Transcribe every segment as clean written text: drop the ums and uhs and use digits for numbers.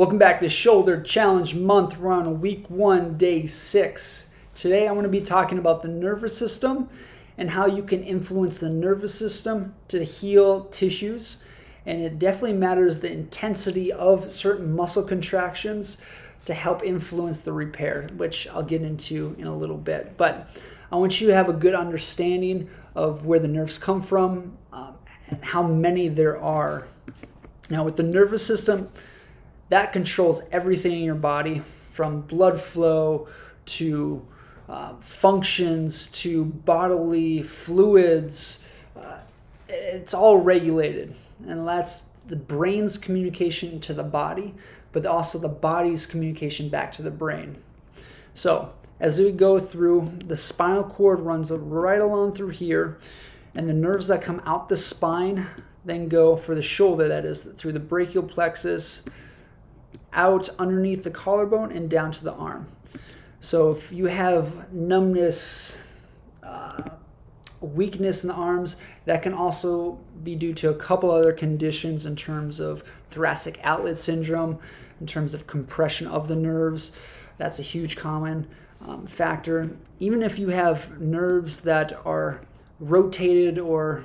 Welcome back to Shoulder Challenge Month. We're on week 1, day 6. Today I'm going to be talking about the nervous system and how you can influence the nervous system to heal tissues. And it definitely matters the intensity of certain muscle contractions to help influence the repair, which I'll get into in a little bit. But I want you to have a good understanding of where the nerves come from and how many there are. Now with the nervous system, that controls everything in your body, from blood flow to functions to bodily fluids. It's all regulated, and that's the brain's communication to the body, but also the body's communication back to the brain. So as we go through, the spinal cord runs right along through here, and the nerves that come out the spine then go for the shoulder, that is through the brachial plexus, out underneath the collarbone and down to the arm. So if you have numbness, weakness in the arms, that can also be due to a couple other conditions in terms of thoracic outlet syndrome, in terms of compression of the nerves. That's a huge common factor. Even if you have nerves that are rotated or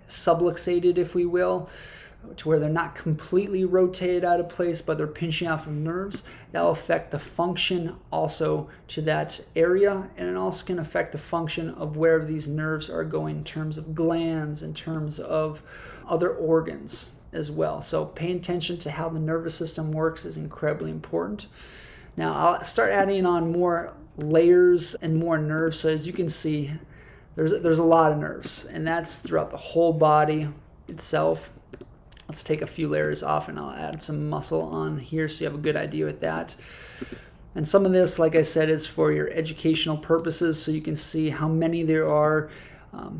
subluxated, if we will, to where they're not completely rotated out of place, but they're pinching out from nerves, that'll affect the function also to that area, and it also can affect the function of where these nerves are going in terms of glands, in terms of other organs as well. So paying attention to how the nervous system works is incredibly important. Now I'll start adding on more layers and more nerves. So as you can see, there's a lot of nerves, and that's throughout the whole body itself. Let's take a few layers off and I'll add some muscle on here so you have a good idea with that. And some of this, like I said, is for your educational purposes, so you can see how many there are,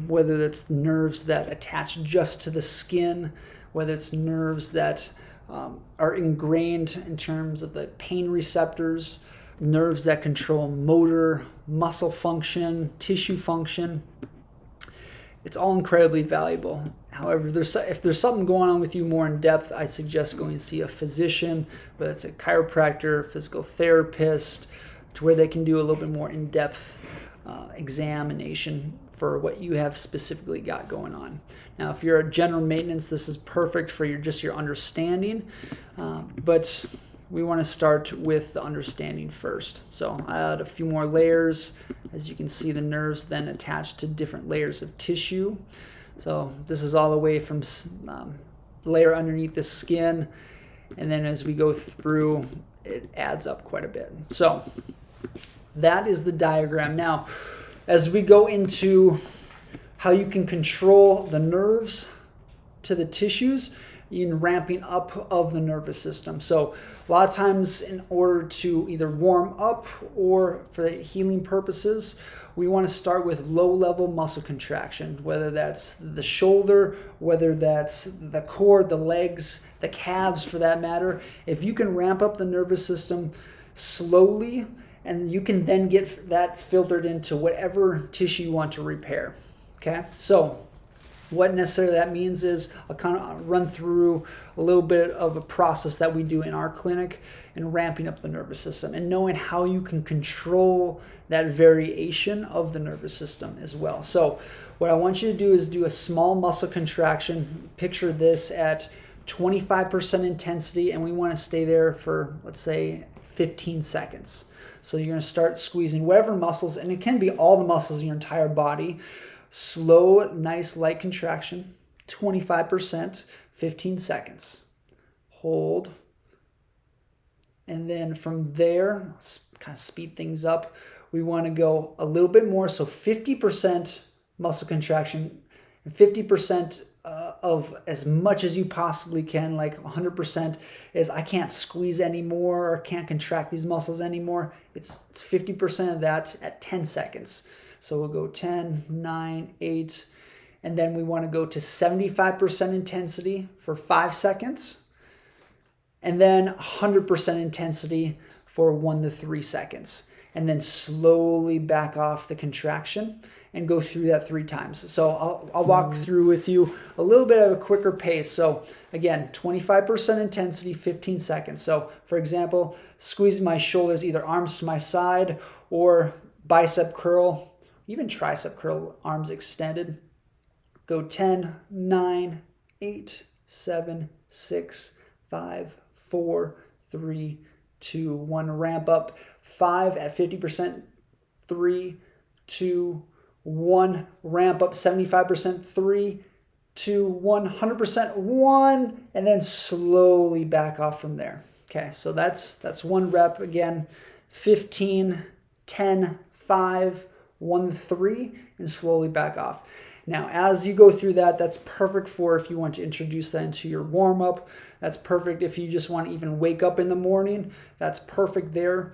whether it's nerves that attach just to the skin, whether it's nerves that are ingrained in terms of the pain receptors, nerves that control motor, muscle function, tissue function. It's all incredibly valuable. However, if there's something going on with you more in depth, I suggest going to see a physician, whether it's a chiropractor, physical therapist, to where they can do a little bit more in-depth examination for what you have specifically got going on. Now, if you're a general maintenance, this is perfect for your understanding, but we want to start with the understanding first. So I add a few more layers. As you can see, the nerves then attach to different layers of tissue. So this is all the way from layer underneath the skin, and then as we go through, it adds up quite a bit. So that is the diagram. Now, as we go into how you can control the nerves to the tissues in ramping up of the nervous system. So a lot of times, in order to either warm up or for the healing purposes, we want to start with low-level muscle contraction, whether that's the shoulder, whether that's the core, the legs, the calves for that matter. If you can ramp up the nervous system slowly, and you can then get that filtered into whatever tissue you want to repair. Okay, so what necessarily that means is I'll kind of run through a little bit of a process that we do in our clinic in ramping up the nervous system and knowing how you can control that variation of the nervous system as well. So what I want you to do is do a small muscle contraction. Picture this at 25% intensity, and we want to stay there for, let's say, 15 seconds. So you're going to start squeezing whatever muscles, and it can be all the muscles in your entire body. Slow, nice, light contraction, 25%, 15 seconds. Hold. And then from there, kind of speed things up. We want to go a little bit more, so 50% muscle contraction and 50% of as much as you possibly can, like 100% is I can't squeeze anymore or can't contract these muscles anymore. It's 50% of that at 10 seconds. So we'll go 10, 9, 8, and then we want to go to 75% intensity for 5 seconds, and then 100% intensity for 1 to 3 seconds. and then slowly back off the contraction and go through that 3 times. So I'll walk through with you a little bit of a quicker pace. So again, 25% intensity, 15 seconds. So for example, squeeze my shoulders, either arms to my side or bicep curl, even tricep curl, arms extended. Go 10, 9, 8, 7, 6, 5, 4, 3, 2, 1. Ramp up 5 at 50%, 3, 2, 1. Ramp up 75%, 3, 2, 100%, 1, and then slowly back off from there. Okay, so that's 1 rep. Again, 15, 10, 5, 1, 3, and slowly back off. Now, as you go through that, that's perfect for if you want to introduce that into your warm-up. That's perfect if you just want to even wake up in the morning. That's perfect there.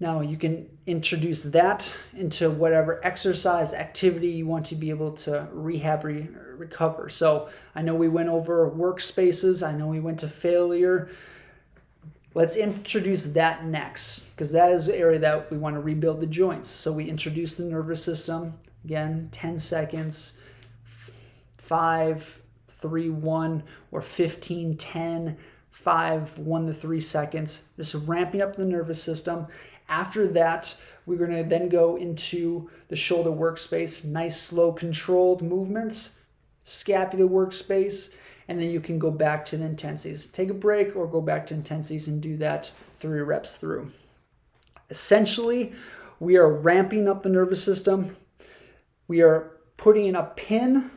Now, you can introduce that into whatever exercise activity you want to be able to recover. So I know we went over workspaces. I know we went to failure. Let's introduce that next, because that is the area that we want to rebuild the joints. So we introduce the nervous system. Again, 10 seconds, 5, 3, 1, or 15, 10, 5, 1 to 3 seconds. Just ramping up the nervous system. After that, we're going to then go into the shoulder workspace. Nice, slow, controlled movements, scapular workspace, and then you can go back to the intensities. Take a break or go back to intensities and do that 3 reps through. Essentially, we are ramping up the nervous system. We are putting in a pin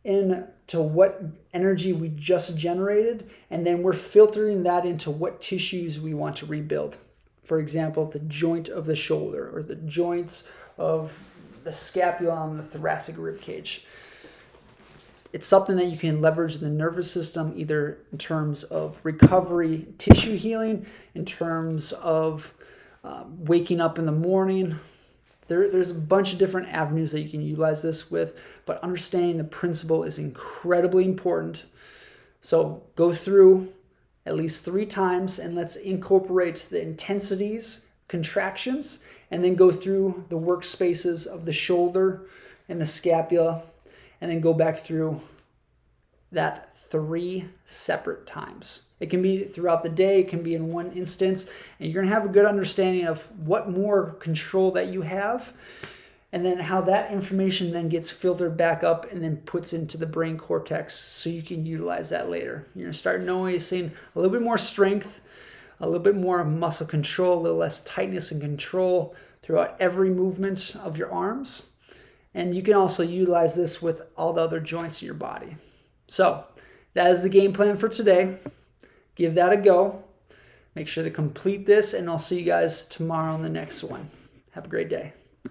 into what energy we just generated, and then we're filtering that into what tissues we want to rebuild. For example, the joint of the shoulder or the joints of the scapula on the thoracic rib cage. It's something that you can leverage the nervous system either in terms of recovery, tissue healing, in terms of waking up in the morning. There's a bunch of different avenues that you can utilize this with, but understanding the principle is incredibly important. So go through at least 3 times and let's incorporate the intensities, contractions, and then go through the workspaces of the shoulder and the scapula, and then go back through that 3 separate times. It can be throughout the day, it can be in one instance, and you're gonna have a good understanding of what more control that you have, and then how that information then gets filtered back up and then puts into the brain cortex so you can utilize that later. You're gonna start noticing a little bit more strength, a little bit more muscle control, a little less tightness and control throughout every movement of your arms. And you can also utilize this with all the other joints in your body. So that is the game plan for today. Give that a go. Make sure to complete this, and I'll see you guys tomorrow on the next one. Have a great day.